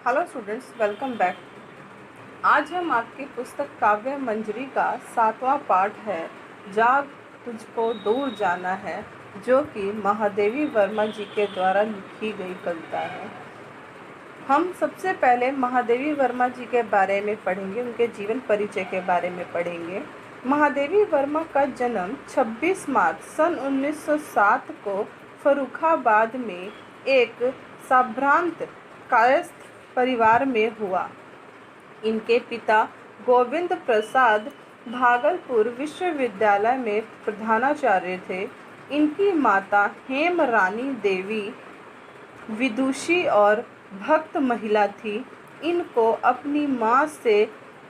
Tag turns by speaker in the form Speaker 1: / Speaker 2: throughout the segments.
Speaker 1: Hello students, welcome back. आज हम आपकी पुस्तक काव्य मंजरी का 7वां पाठ है, जाग तुझको दूर जाना है, जो कि महादेवी वर्मा जी के द्वारा लिखी गई कविता है। हम सबसे पहले महादेवी वर्मा जी के बारे में पढ़ेंगे, उनके जीवन परिचय के बारे में पढ़ेंगे। महादेवी वर्मा का जन्म 26 मार्च सन 1907 को फर्रुखाबाद में एक संभ्रांत कायस्थ परिवार में हुआ। इनके पिता गोविंद प्रसाद भागलपुर विश्वविद्यालय में प्रधानाचार्य थे। इनकी माता हेमरानी देवी विदुषी और भक्त महिला थी। इनको अपनी माँ से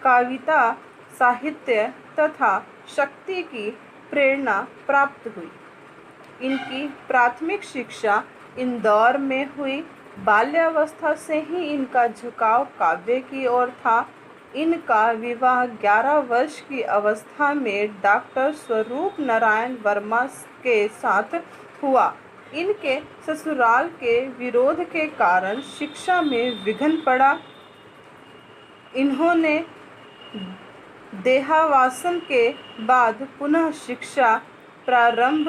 Speaker 1: कविता, साहित्य तथा शक्ति की प्रेरणा प्राप्त हुई। इनकी प्राथमिक शिक्षा इंदौर में हुई। बाल्यावस्था से ही इनका झुकाव काव्य की ओर था। इनका विवाह 11 वर्ष की अवस्था में डॉक्टर स्वरूप नारायण वर्मा के साथ हुआ। इनके ससुराल के विरोध के कारण शिक्षा में विघ्न पड़ा। इन्होंने देहावसान के बाद पुनः शिक्षा प्रारंभ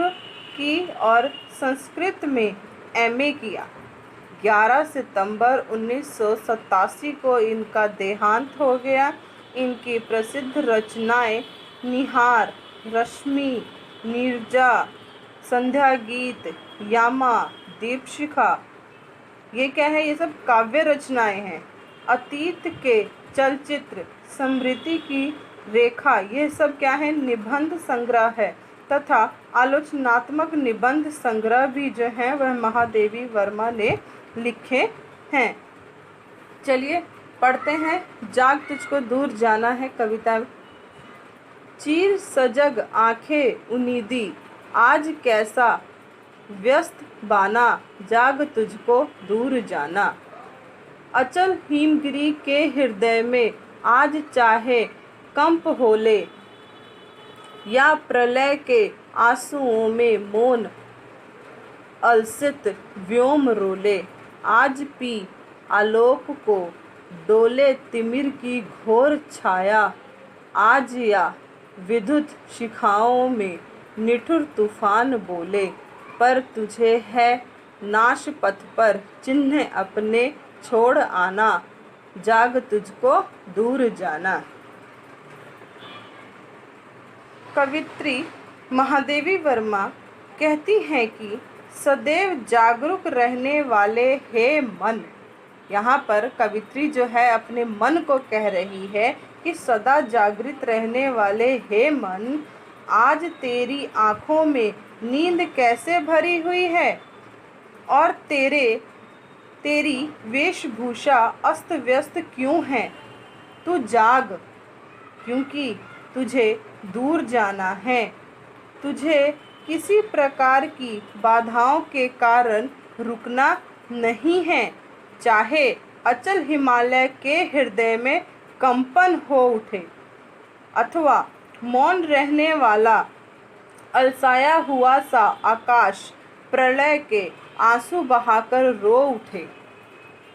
Speaker 1: की और संस्कृत में एमए किया। 11 सितंबर 1987 को इनका देहांत हो गया। इनकी प्रसिद्ध रचनाएं निहार, रश्मि, नीरजा, संध्या गीत, यामा, दीपशिखा, ये क्या है? ये सब काव्य रचनाएं हैं। अतीत के चलचित्र, स्मृति की रेखा, ये सब क्या है? निबंध संग्रह है। तथा आलोचनात्मक निबंध संग्रह भी जो है वह महादेवी वर्मा ने लिखे हैं। चलिए पढ़ते हैं। जाग तुझको दूर जाना है कविता। चीर सजग आंखें उन्नीदी, आज कैसा व्यस्त बाना, जाग तुझको दूर जाना। अचल हिमगिरी के हृदय में आज चाहे कंप होले, या प्रलय के आंसुओं में मौन अलसित व्योम रोले। आज पी आलोक को डोले तिमिर की घोर छाया, आज या विद्युत शिखाओं में निठुर तूफान बोले। पर तुझे है नाश पथ पर चिन्ह अपने छोड़ आना, जाग तुझको दूर जाना। कवित्री महादेवी वर्मा कहती हैं कि सदैव जागरूक रहने वाले हे मन। यहाँ पर कवित्री जो है अपने मन को कह रही है कि सदा जागृत रहने वाले हे मन, आज तेरी आँखों में नींद कैसे भरी हुई है और तेरी वेशभूषा अस्त व्यस्त क्यों है। तू जाग, क्योंकि तुझे दूर जाना है। तुझे किसी प्रकार की बाधाओं के कारण रुकना नहीं है। चाहे अचल हिमालय के हृदय में कंपन हो उठे अथवा मौन रहने वाला अलसाया हुआ सा आकाश प्रलय के आंसू बहाकर रो उठे।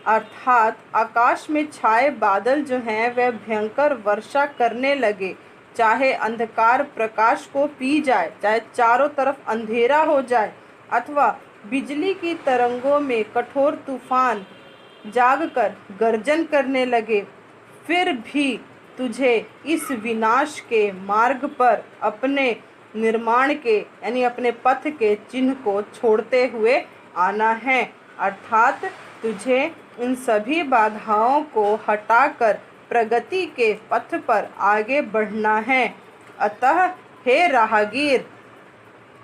Speaker 1: अर्थात आकाश में छाए बादल जो हैं वह भयंकर वर्षा करने लगे। चाहे अंधकार प्रकाश को पी जाए, चाहे चारों तरफ अंधेरा हो जाए, अथवा बिजली की तरंगों में कठोर तूफान जागकर गर्जन करने लगे, फिर भी तुझे इस विनाश के मार्ग पर अपने निर्माण के यानी अपने पथ के चिन्ह को छोड़ते हुए आना है। अर्थात तुझे इन सभी बाधाओं को हटाकर प्रगति के पथ पर आगे बढ़ना है। अतः हे राहगीर,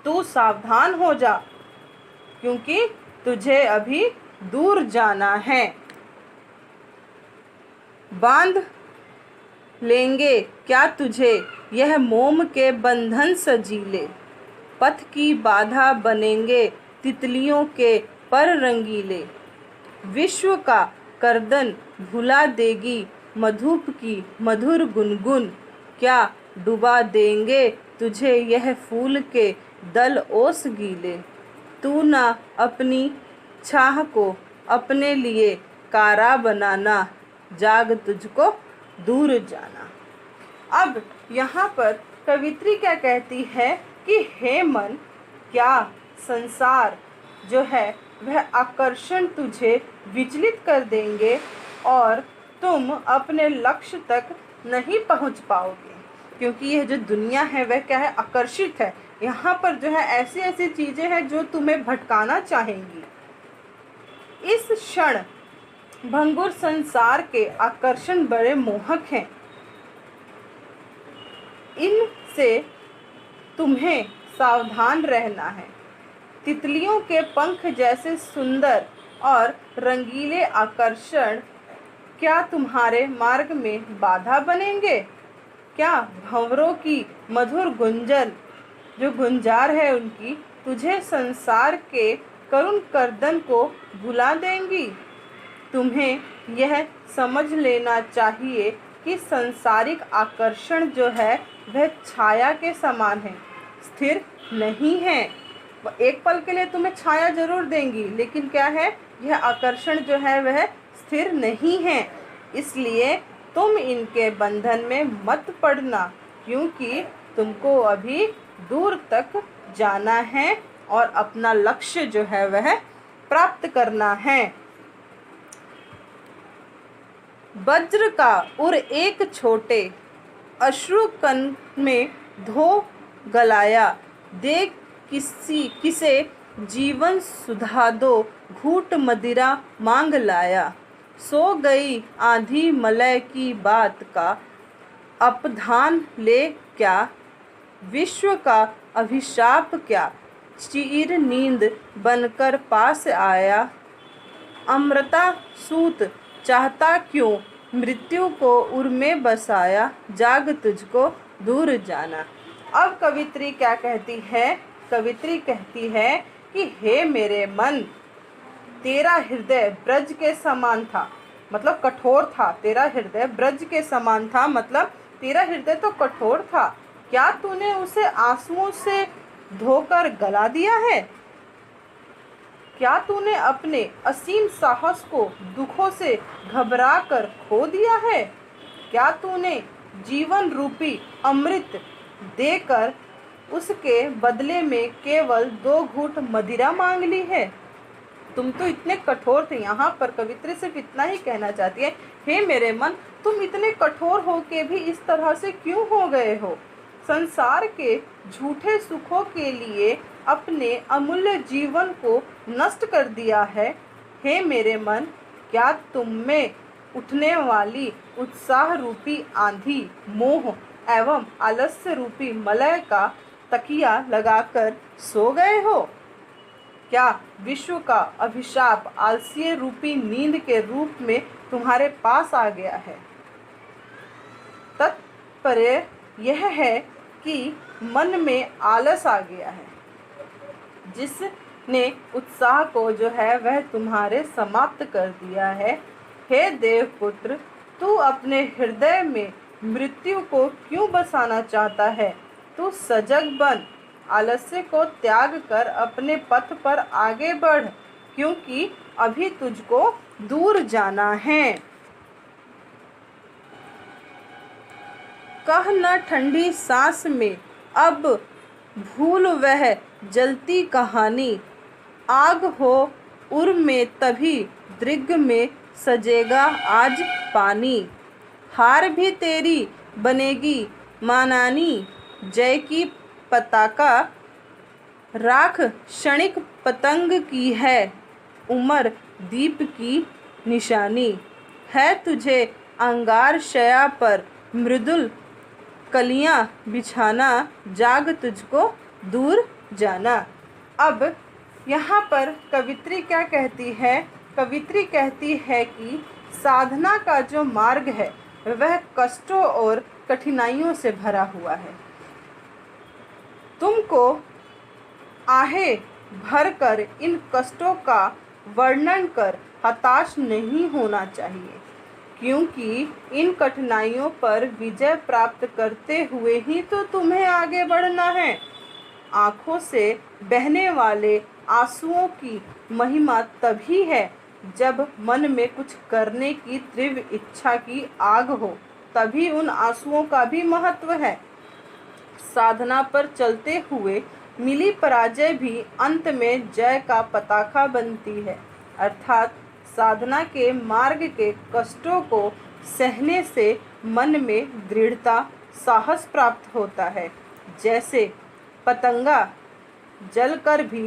Speaker 1: तू सावधान हो जा, क्योंकि तुझे अभी दूर जाना है। बांध लेंगे क्या तुझे यह मोम के बंधन सजीले, पथ की बाधा बनेंगे तितलियों के पर रंगीले। विश्व का कर्दन भुला देगी मधुप की मधुर गुनगुन, क्या डुबा देंगे तुझे यह फूल के दल ओस गीले। तू ना अपनी छाह को अपने लिए कारा बनाना, जाग तुझको दूर जाना। अब यहाँ पर कवित्री क्या कहती है कि हे मन, क्या संसार जो है वह आकर्षण तुझे विचलित कर देंगे और तुम अपने लक्ष्य तक नहीं पहुँच पाओगे, क्योंकि यह जो दुनिया है वह क्या है, आकर्षित है। यहाँ पर जो है ऐसी ऐसी चीज़ें हैं जो तुम्हें भटकाना चाहेंगी। इस क्षण भंगुर संसार के आकर्षण बड़े मोहक हैं, इनसे तुम्हें सावधान रहना है। तितलियों के पंख जैसे सुंदर और रंगीले आकर्षण क्या तुम्हारे मार्ग में बाधा बनेंगे? क्या भंवरों की मधुर गुंजन, जो गुंजार है उनकी, तुझे संसार के करुण कर्दन को भुला देंगी? तुम्हें यह समझ लेना चाहिए कि सांसारिक आकर्षण जो है वह छाया के समान है, स्थिर नहीं है। एक पल के लिए तुम्हें छाया जरूर देंगी, लेकिन क्या है, यह आकर्षण जो है वह स्थिर नहीं है। इसलिए तुम इनके बंधन में मत पड़ना, क्योंकि तुमको अभी दूर तक जाना है और अपना लक्ष्य जो है वह प्राप्त करना है। वज्र का उर एक छोटे अश्रु कण में धो गलाया, देख किसे जीवन सुधा दो, घूट मदिरा मांग लाया। सो गई आंधी मलय की बात का अपधान ले क्या, विश्व का अभिशाप क्या, चीर नींद बनकर पास आया। अमृता सूत चाहता क्यों, मृत्यु को उर में बसाया, जाग तुझको दूर जाना। अब कवित्री क्या कहती है? कवित्री कहती है कि हे मेरे मन, तेरा हृदय ब्रज के समान था, मतलब कठोर था। तेरा हृदय ब्रज के समान था, मतलब तेरा हृदय तो कठोर था। क्या तूने उसे आंसुओं से धोकर गला दिया है? क्या तूने अपने असीम साहस को दुखों से घबरा कर खो दिया है? क्या तूने जीवन रूपी अमृत देकर उसके बदले में केवल 2 घूंट मदिरा मांग ली है? तुम तो इतने कठोर थे। यहाँ पर कवित्री सिर्फ इतना ही कहना चाहती है, हे मेरे मन, तुम इतने कठोर हो के भी इस तरह से क्यों हो गए हो? संसार के झूठे सुखों के लिए अपने अमूल्य जीवन को नष्ट कर दिया है। हे मेरे मन, क्या तुम में उठने वाली उत्साह रूपी आंधी, मोह एवं आलस्य रूपी मलय का तकिया लगाकर सो गए हो? क्या विश्व का अभिशाप आलस्य रूपी नींद के रूप में तुम्हारे पास आ गया है? तात्पर्य यह है कि मन में आलस आ गया है, जिसने उत्साह को जो है वह तुम्हारे समाप्त कर दिया है। हे देवपुत्र, तू अपने हृदय में मृत्यु को क्यों बसाना चाहता है? तू सजग बन, आलस्य को त्याग कर अपने पथ पर आगे बढ़, क्योंकि अभी तुझको दूर जाना है। कह न ठंडी सांस में अब भूल वह जलती कहानी, आग हो उर में तभी दृग में सजेगा आज पानी। हार भी तेरी बनेगी मानानी, जय की पताका राख क्षणिक पतंग की है, उमर दीप की निशानी। है तुझे अंगार शया पर मृदुल कलियां बिछाना, जाग तुझको दूर जाना। अब यहाँ पर कवित्री क्या कहती है? कवित्री कहती है कि साधना का जो मार्ग है वह कष्टों और कठिनाइयों से भरा हुआ है। तुमको आहे भरकर इन कष्टों का वर्णन कर हताश नहीं होना चाहिए, क्योंकि इन कठिनाइयों पर विजय प्राप्त करते हुए ही तो तुम्हें आगे बढ़ना है। आँखों से बहने वाले आंसुओं की महिमा तभी है जब मन में कुछ करने की तीव्र इच्छा की आग हो, तभी उन आंसुओं का भी महत्व है। साधना पर चलते हुए मिली पराजय भी अंत में जय का पताका बनती है। अर्थात साधना के मार्ग के कष्टों को सहने से मन में दृढ़ता, साहस प्राप्त होता है। जैसे पतंगा जलकर भी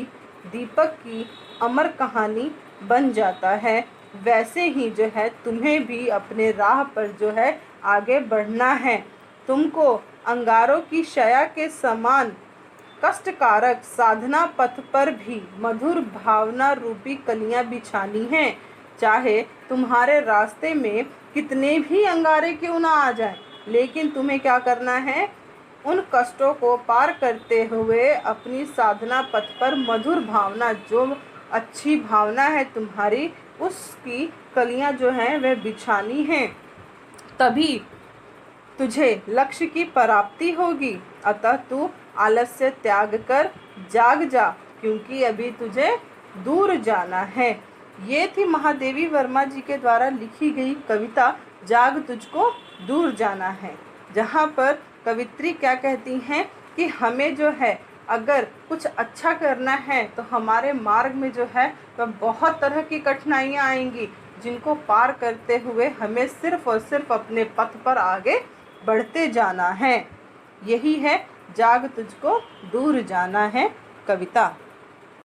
Speaker 1: दीपक की अमर कहानी बन जाता है, वैसे ही जो है तुम्हें भी अपने राह पर जो है आगे बढ़ना है। तुमको अंगारों की शया के समान कष्टकारक साधना पथ पर भी मधुर भावना रूपी कलियां बिछानी हैं। चाहे तुम्हारे रास्ते में कितने भी अंगारे क्यों ना आ जाएं, लेकिन तुम्हें क्या करना है, उन कष्टों को पार करते हुए अपनी साधना पथ पर मधुर भावना, जो अच्छी भावना है तुम्हारी, उसकी कलियां जो हैं वह बिछानी हैं। तभी तुझे लक्ष्य की प्राप्ति होगी। अतः तू आलस्य त्याग कर जाग जा, क्योंकि अभी तुझे दूर जाना है। ये थी महादेवी वर्मा जी के द्वारा लिखी गई कविता जाग तुझको दूर जाना है, जहाँ पर कवित्री क्या कहती हैं कि हमें जो है अगर कुछ अच्छा करना है तो हमारे मार्ग में जो है तो बहुत तरह की कठिनाइयाँ आएंगी, जिनको पार करते हुए हमें सिर्फ और सिर्फ अपने पथ पर आगे बढ़ते जाना है। यही है जाग तुझको दूर जाना है कविता।